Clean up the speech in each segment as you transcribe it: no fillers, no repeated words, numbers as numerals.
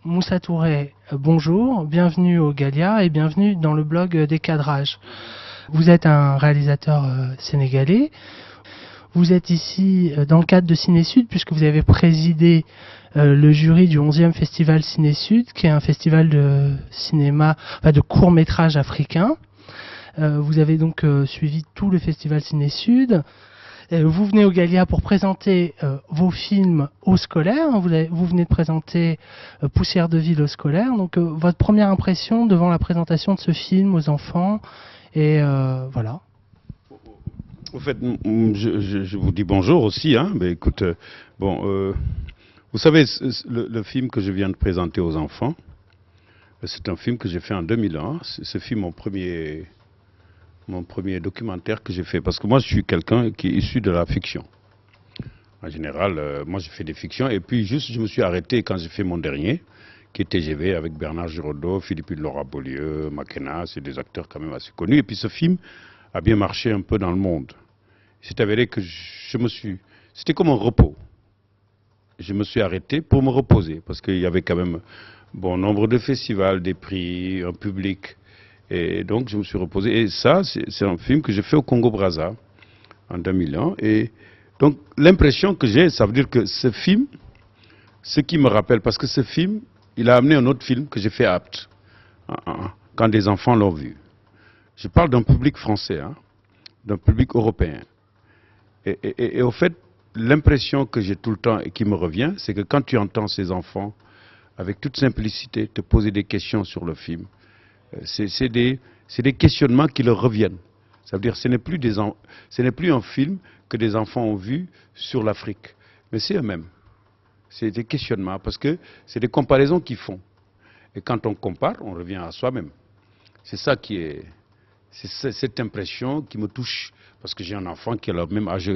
Moussa Touré, bonjour, bienvenue au Galia et bienvenue dans le blog des cadrages. Vous êtes un réalisateur sénégalais. Vous êtes ici dans le cadre de Ciné Sud puisque vous avez présidé le jury du 11e festival Ciné Sud, qui est un festival de cinéma, de court-métrage africain. Vous avez donc suivi tout le festival Ciné Sud. Vous venez au Galia pour présenter vos films aux scolaires. Vous venez de présenter Poussière de ville aux scolaires. Donc votre première impression devant la présentation de ce film aux enfants. Et voilà. En fait, je vous dis bonjour aussi. Mais écoute, vous savez, le film que je viens de présenter aux enfants, c'est un film que j'ai fait en 2001. Ce film, mon premier documentaire que j'ai fait. Parce que moi, je suis quelqu'un qui est issu de la fiction. En général, moi, j'ai fait des fictions. Et puis, juste, je me suis arrêté quand j'ai fait mon dernier, qui est TGV, avec Bernard Giraudot, Philippe de Laura Beaulieu, Makena. C'est des acteurs quand même assez connus. Et puis, ce film a bien marché un peu dans le monde. C'est avéré que c'était comme un repos. Je me suis arrêté pour me reposer. Parce qu'il y avait quand même bon nombre de festivals, des prix, un public. Et donc, je me suis reposé. Et ça, c'est un film que j'ai fait au Congo-Brazza en 2001. Et donc, l'impression que j'ai, ça veut dire que ce film, ce qui me rappelle, parce que ce film, il a amené un autre film que j'ai fait à Apt, quand des enfants l'ont vu. Je parle d'un public français, d'un public européen. Et au fait, l'impression que j'ai tout le temps et qui me revient, c'est que quand tu entends ces enfants, avec toute simplicité, te poser des questions sur le film, c'est des questionnements qui leur reviennent. Ça veut dire que ce n'est plus un film que des enfants ont vu sur l'Afrique, mais c'est eux-mêmes. C'est des questionnements, parce que c'est des comparaisons qu'ils font. Et quand on compare, on revient à soi-même. C'est ça qui est... C'est cette impression qui me touche, parce que j'ai un enfant qui a le même âge.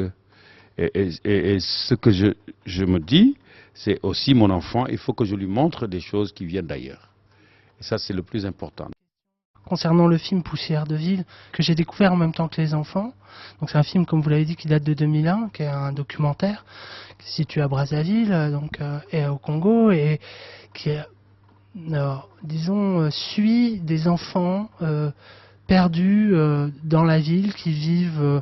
Et ce que je me dis, c'est aussi mon enfant, il faut que je lui montre des choses qui viennent d'ailleurs. Et ça, c'est le plus important. Concernant le film Poussière de ville, que j'ai découvert en même temps que les enfants. Donc c'est un film, comme vous l'avez dit, qui date de 2001, qui est un documentaire, qui se situe à Brazzaville, et au Congo, et qui, suit des enfants perdus dans la ville, qui vivent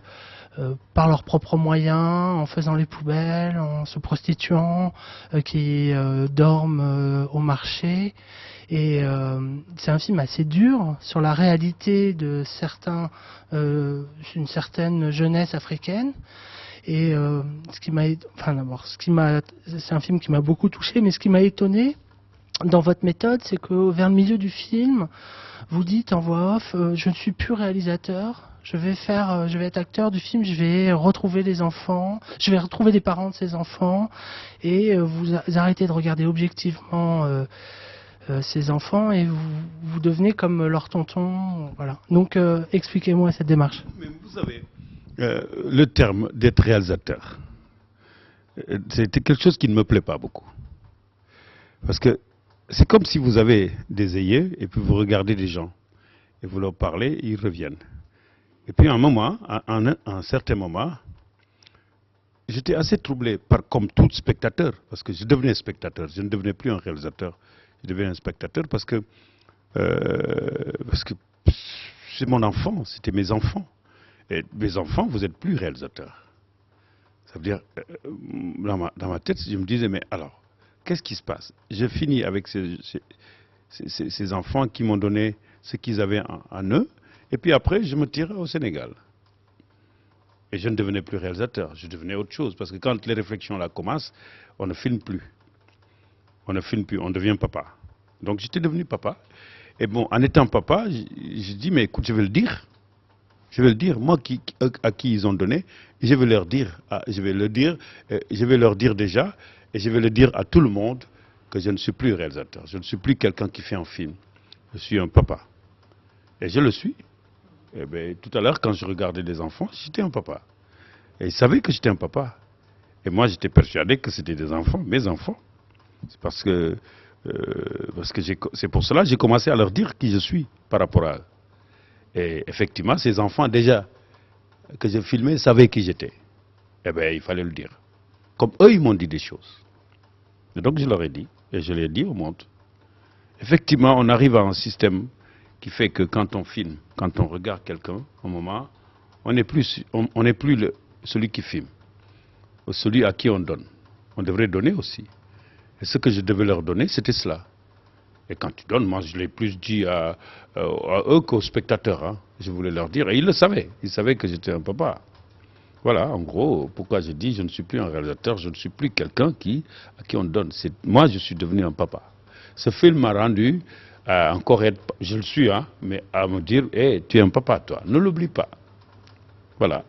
par leurs propres moyens, en faisant les poubelles, en se prostituant, qui dorment au marché. Et c'est un film assez dur sur la réalité de une certaine jeunesse africaine. Et c'est un film qui m'a beaucoup touché, mais ce qui m'a étonné dans votre méthode, c'est que vers le milieu du film, vous dites en voix off, je ne suis plus réalisateur. Je vais être acteur du film, je vais retrouver les enfants, je vais retrouver les parents de ces enfants, et vous arrêtez de regarder objectivement ces enfants et vous devenez comme leur tonton. Voilà. Donc expliquez-moi cette démarche. Mais vous savez, le terme d'être réalisateur, c'était quelque chose qui ne me plaît pas beaucoup. Parce que c'est comme si vous avez des œillets et puis vous regardez des gens et vous leur parlez et ils reviennent. Et puis à un certain moment, j'étais assez troublé comme tout spectateur, parce que je devenais spectateur, je ne devenais plus un réalisateur, je devenais un spectateur parce que c'est mon enfant, c'était mes enfants. Et mes enfants, vous n'êtes plus réalisateur. Ça veut dire, dans ma tête, je me disais, mais alors, qu'est-ce qui se passe? Je finis avec ces enfants qui m'ont donné ce qu'ils avaient en eux, et puis après, je me tire au Sénégal. Et je ne devenais plus réalisateur, je devenais autre chose. Parce que quand les réflexions là commencent, on ne filme plus. On ne filme plus, on devient papa. Donc j'étais devenu papa. Et bon, en étant papa, j'ai dit, mais écoute, je vais le dire. Je vais le dire, moi à qui ils ont donné, je vais leur dire. Je vais leur dire déjà, et je vais le dire à tout le monde, que je ne suis plus réalisateur. Je ne suis plus quelqu'un qui fait un film. Je suis un papa. Et je le suis. Eh bien, tout à l'heure, quand je regardais des enfants, j'étais un papa. Et ils savaient que j'étais un papa. Et moi, j'étais persuadé que c'était des enfants, mes enfants. C'est parce que c'est pour cela que j'ai commencé à leur dire qui je suis par rapport à eux. Et effectivement, ces enfants, déjà, que j'ai filmés, savaient qui j'étais. Eh bien, il fallait le dire. Comme eux, ils m'ont dit des choses. Et donc, je leur ai dit, et je l'ai dit au monde. effectivement, on arrive à un système qui fait que quand on filme, quand on regarde quelqu'un, au moment, on n'est plus, celui qui filme, ou celui à qui on donne. On devrait donner aussi. Et ce que je devais leur donner, c'était cela. Et quand tu donnes, moi je l'ai plus dit à eux qu'aux spectateurs. Hein. Je voulais leur dire, et ils le savaient. Ils savaient que j'étais un papa. Voilà, en gros, pourquoi je dis je ne suis plus un réalisateur, je ne suis plus quelqu'un à qui on donne. Moi, je suis devenu un papa. Ce film m'a rendu encore je le suis, hein, mais à me dire, hey, tu es un papa, toi. Ne l'oublie pas. Voilà.